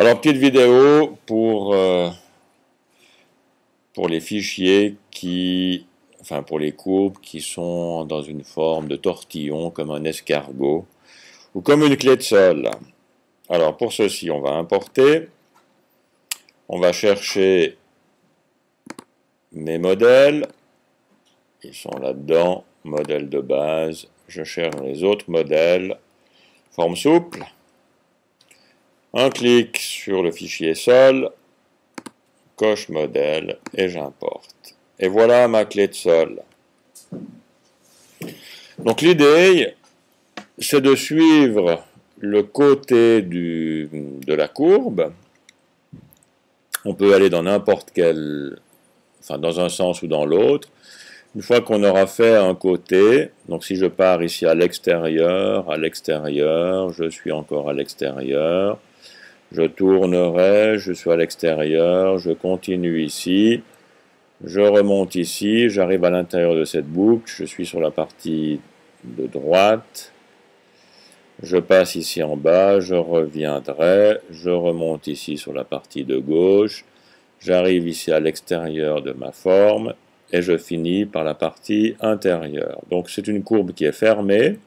Alors, petite vidéo pour les fichiers pour les courbes qui sont dans une forme de tortillon, comme un escargot, ou comme une clé de sol. Alors, pour ceci, on va importer, on va chercher mes modèles, ils sont là-dedans, modèle de base, je cherche les autres modèles, forme souple, un clic sur le fichier sol, coche modèle et j'importe. Et voilà ma clé de sol. Donc l'idée, c'est de suivre le côté de la courbe. On peut aller dans n'importe quel, dans un sens ou dans l'autre. Une fois qu'on aura fait un côté, donc si je pars ici à l'extérieur, je suis encore à l'extérieur, je tournerai, je suis à l'extérieur, je continue ici, je remonte ici, j'arrive à l'intérieur de cette boucle, je suis sur la partie de droite, je passe ici en bas, je reviendrai, je remonte ici sur la partie de gauche, j'arrive ici à l'extérieur de ma forme, et je finis par la partie intérieure. Donc c'est une courbe qui est fermée,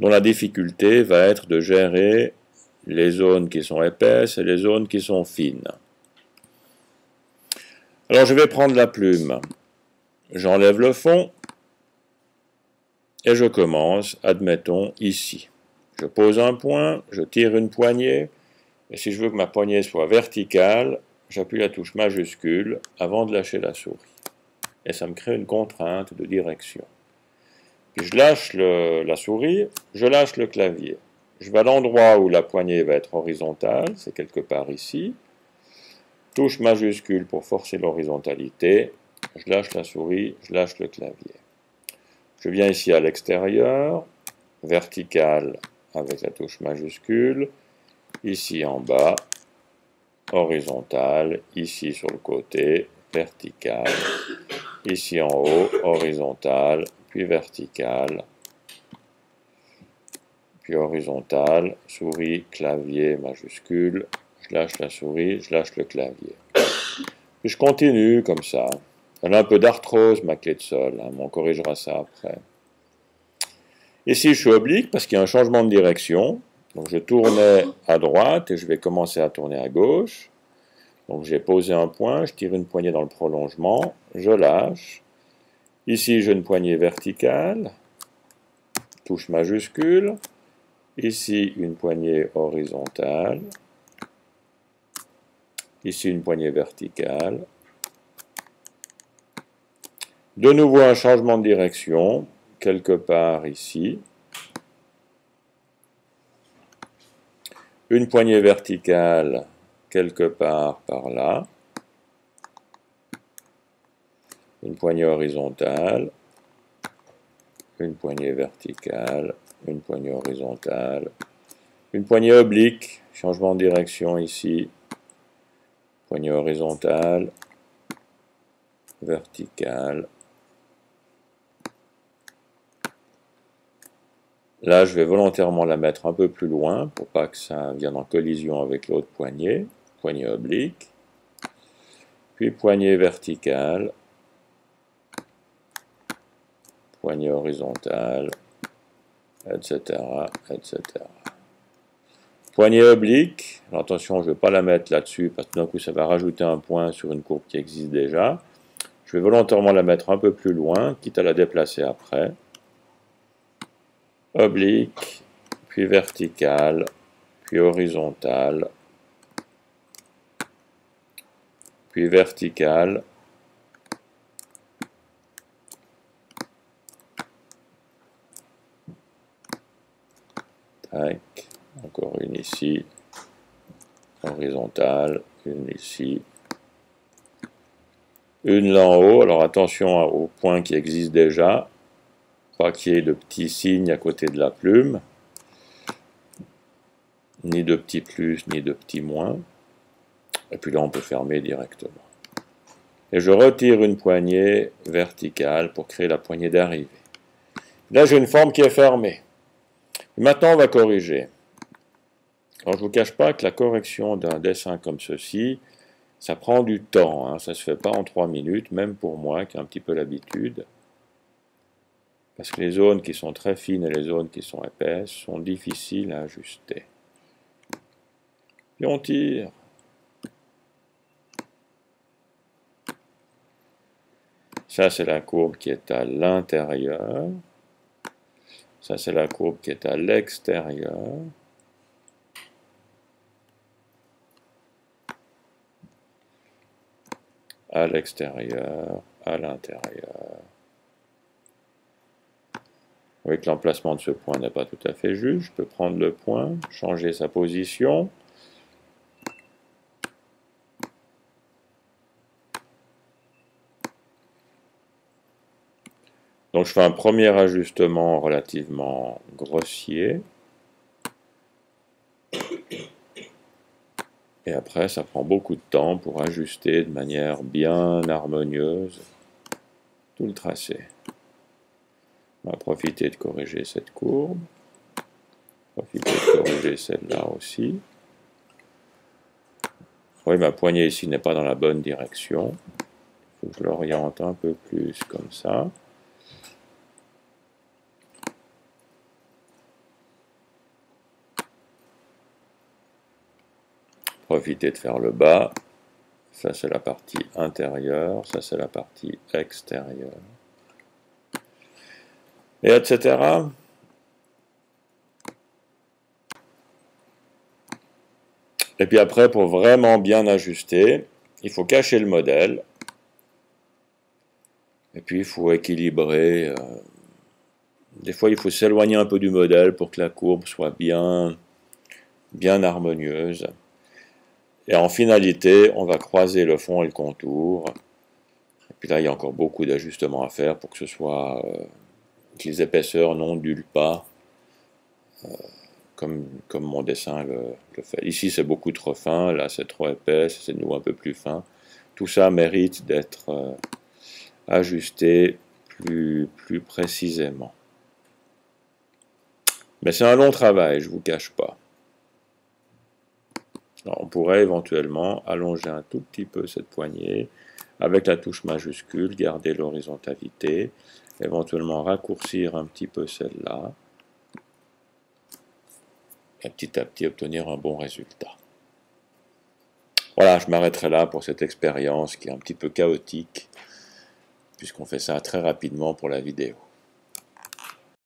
dont la difficulté va être de gérer les zones qui sont épaisses et les zones qui sont fines. Alors je vais prendre la plume, j'enlève le fond, et je commence, admettons, ici. Je pose un point, je tire une poignée, et si je veux que ma poignée soit verticale, j'appuie la touche majuscule avant de lâcher la souris. Et ça me crée une contrainte de direction. Puis je lâche la souris, je lâche le clavier. Je vais à l'endroit où la poignée va être horizontale, c'est quelque part ici. Touche majuscule pour forcer l'horizontalité. Je lâche la souris, je lâche le clavier. Je viens ici à l'extérieur, vertical avec la touche majuscule. Ici en bas, horizontal, ici sur le côté, vertical, ici en haut, horizontal, puis vertical, puis horizontal, souris, clavier, majuscule, je lâche la souris, je lâche le clavier. Puis je continue comme ça. Elle a un peu d'arthrose, ma clé de sol, hein, mais on corrigera ça après. Ici, je suis oblique parce qu'il y a un changement de direction. Donc je tournais à droite et je vais commencer à tourner à gauche. Donc j'ai posé un point, je tire une poignée dans le prolongement, je lâche. Ici j'ai une poignée verticale, touche majuscule. Ici une poignée horizontale. Ici une poignée verticale. De nouveau un changement de direction, quelque part ici. Une poignée verticale quelque part par là, une poignée horizontale, une poignée verticale, une poignée horizontale, une poignée oblique, changement de direction ici, poignée horizontale, verticale. Là, je vais volontairement la mettre un peu plus loin pour pas que ça vienne en collision avec l'autre poignée. Poignée oblique. Puis poignée verticale. Poignée horizontale. Etc. etc. Poignée oblique. Alors attention, je ne vais pas la mettre là-dessus parce que d'un coup, ça va rajouter un point sur une courbe qui existe déjà. Je vais volontairement la mettre un peu plus loin, quitte à la déplacer après. Oblique, puis verticale, puis horizontale, puis verticale, tac, encore une ici, horizontale, une ici, une là en haut. Alors attention aux points qui existent déjà, pas qu'il y ait de petits signes à côté de la plume, ni de petits plus, ni de petits moins. Et puis là, on peut fermer directement. Et je retire une poignée verticale pour créer la poignée d'arrivée. Là, j'ai une forme qui est fermée. Et maintenant, on va corriger. Alors, je ne vous cache pas que la correction d'un dessin comme ceci, ça prend du temps, hein. Ça ne se fait pas en 3 minutes, même pour moi qui ai un petit peu l'habitude. Parce que les zones qui sont très fines et les zones qui sont épaisses sont difficiles à ajuster. Puis on tire. Ça, c'est la courbe qui est à l'intérieur. Ça, c'est la courbe qui est à l'extérieur. À l'extérieur, à l'intérieur. Vous voyez que l'emplacement de ce point n'est pas tout à fait juste. Je peux prendre le point, changer sa position. Donc je fais un premier ajustement relativement grossier. Et après, ça prend beaucoup de temps pour ajuster de manière bien harmonieuse tout le tracé. On va profiter de corriger cette courbe. Profiter de corriger celle-là aussi. Vous voyez, ma poignée ici n'est pas dans la bonne direction. Il faut que je l'oriente un peu plus comme ça. Profiter de faire le bas. Ça, c'est la partie intérieure. Ça, c'est la partie extérieure. Et etc. Et puis après, pour vraiment bien ajuster, il faut cacher le modèle. Et puis, il faut équilibrer. Des fois, il faut s'éloigner un peu du modèle pour que la courbe soit bien harmonieuse. Et en finalité, on va croiser le fond et le contour. Et puis là, il y a encore beaucoup d'ajustements à faire pour que ce soit que les épaisseurs n'ondulent pas comme mon dessin le fait. Ici, c'est beaucoup trop fin, là, c'est trop épais, c'est de nouveau un peu plus fin. Tout ça mérite d'être ajusté plus précisément. Mais c'est un long travail, je ne vous cache pas. Alors, on pourrait éventuellement allonger un tout petit peu cette poignée avec la touche majuscule, garder l'horizontalité, éventuellement raccourcir un petit peu celle-là, et petit à petit obtenir un bon résultat. Voilà, je m'arrêterai là pour cette expérience qui est un petit peu chaotique, puisqu'on fait ça très rapidement pour la vidéo.